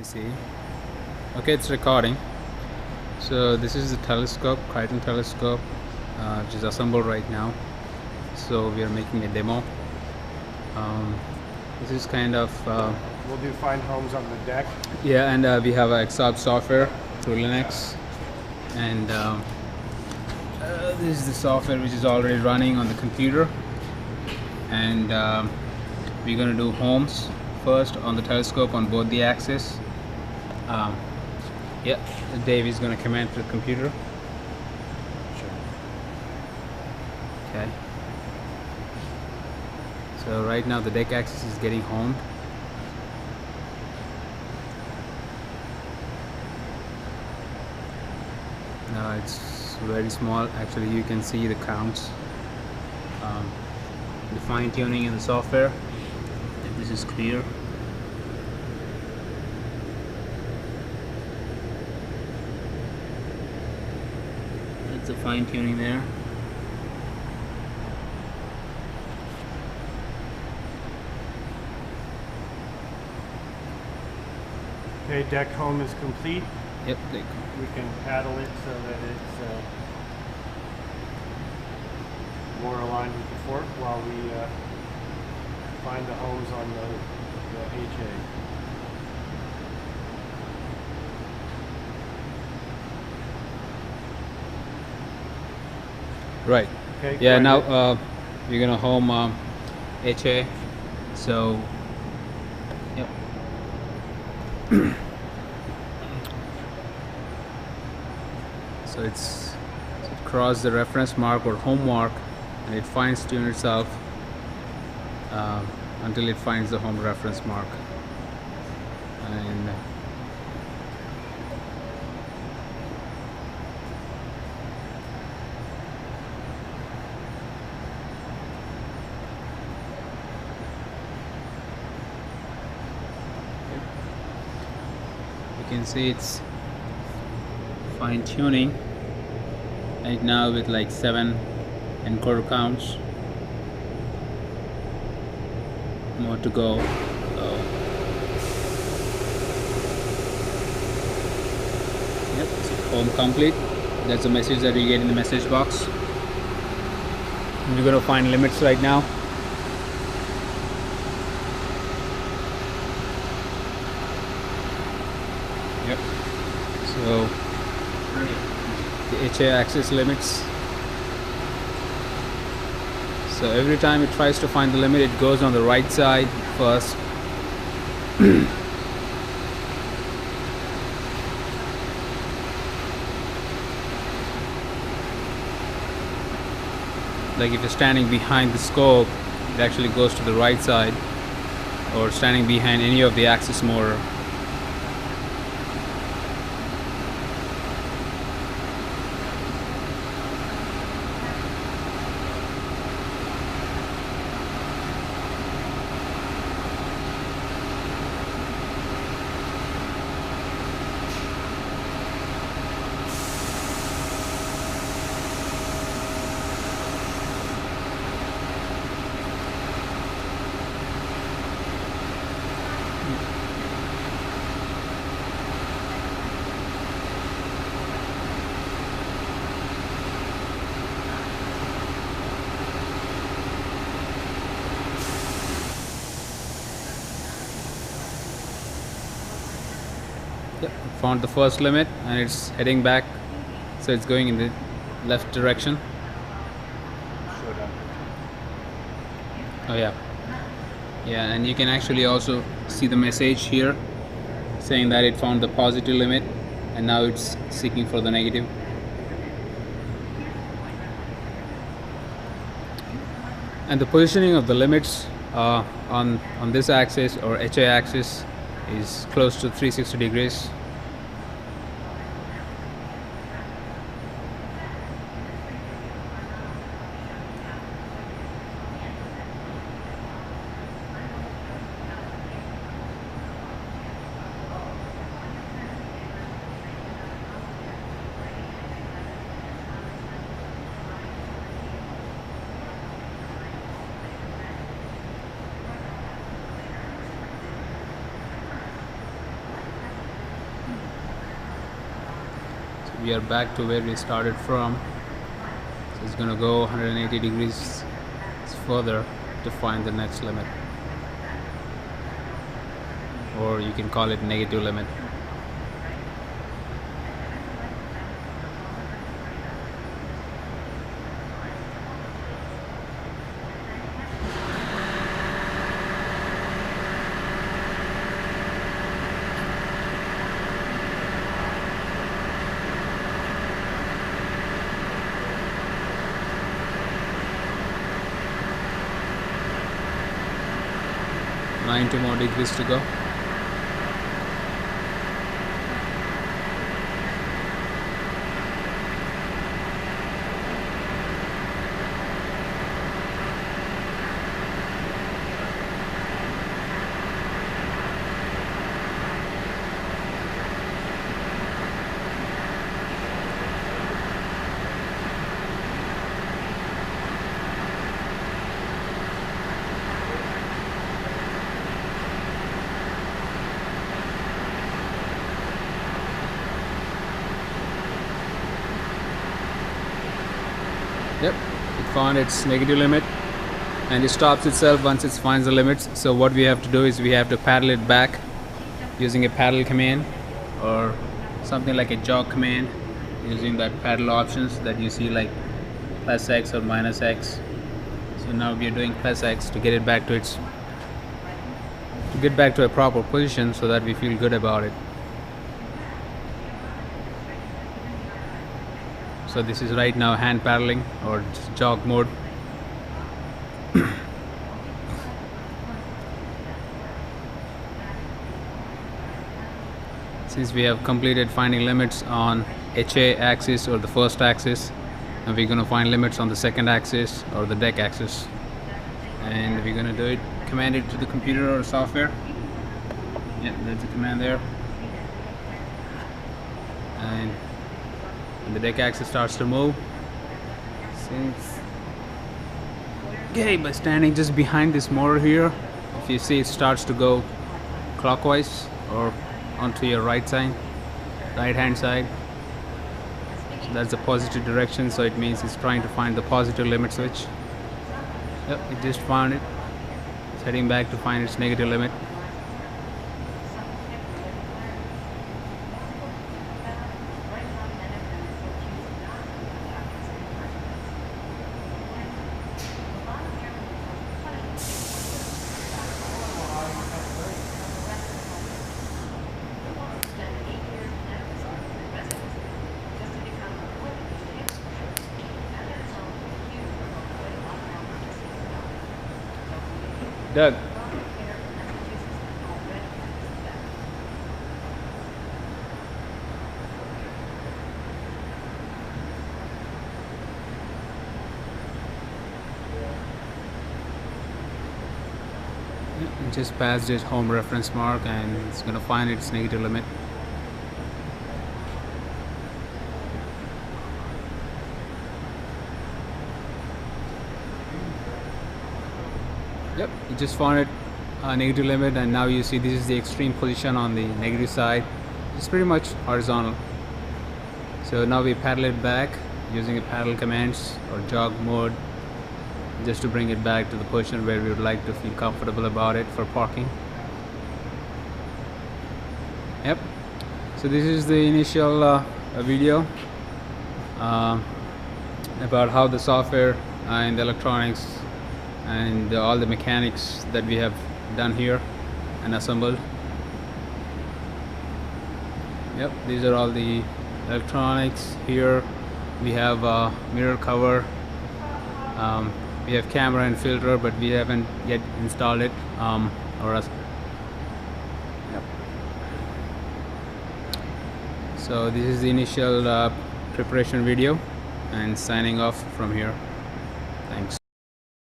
see. Okay, it's recording. So this is the telescope, Creighton telescope, which is assembled right now. So we are making a demo. This is kind of we'll do find homes on the deck. yeah, and we have a Xorb software through Linux, and this is the software which is already running on the computer, and we're going to do homes first on the telescope on both the axes. Yeah, Dave is going to command to the computer. Sure. Okay. So right now the deck axis is getting homed. Now it's very small. Actually, you can see the counts. The fine tuning in the software. If this is clear. It's the fine tuning there. Okay, deck home is complete. Yep. We can paddle it so that it's more aligned with the fork while we find the homes on the HA. Right. Okay. Yeah. Now we're gonna home HA. So. Yep. So it crosses the reference mark or home mark, and it fines tune itself until it finds the home reference mark. And you can see it's fine tuning right now with like 7 encoder counts. More to go. Yep, so home complete. That's the message that we get in the message box. We're gonna find limits right now. Yep. So the HA axis limits. So every time it tries to find the limit, it goes on the right side first. Like if you're standing behind the scope, it actually goes to the right side, or standing behind any of the axis motor. Yep, found the first limit and it's heading back, so it's going in the left direction. Oh yeah, yeah, and you can actually also see the message here saying that it found the positive limit and now it's seeking for the negative. And the positioning of the limits on this axis or HA axis is close to 360 degrees. we are back to where we started from. So it's gonna go 180 degrees further to find the next limit, or you can call it negative limit. Two more degrees to go. Yep, it found its negative limit and it stops itself once it finds the limits. So what we have to do is we have to paddle it back using a paddle command, or something like a jog command, using that paddle options that you see, like plus X or minus X. So now we are doing plus X to get it back to a proper position so that we feel good about it. So this is right now hand paddling or jog mode. Since we have completed finding limits on HA axis or the first axis, and we're going to find limits on the second axis or the deck axis, and we're going to do it, command it to the computer or software. Yeah, that's a command there. And when the deck axis starts to move, by standing just behind this motor here, if you see, it starts to go clockwise or onto your right hand side. So that's the positive direction, so it means it's trying to find the positive limit switch. Yep, it just found it. It's heading back to find its negative limit. Doug. It just passed its home reference mark and it's going to find its negative limit. Yep, it just found it negative limit, and now you see this is the extreme position on the negative side. It's pretty much horizontal. So now we paddle it back using a paddle commands or jog mode, just to bring it back to the position where we would like to feel comfortable about it for parking. Yep, so this is the initial video about how the software and the electronics and all the mechanics that we have done here and assembled. Yep, these are all the electronics. Here we have a mirror cover, we have camera and filter, but we haven't yet installed it. Yep. So this is the initial preparation video, and signing off from here. Thanks.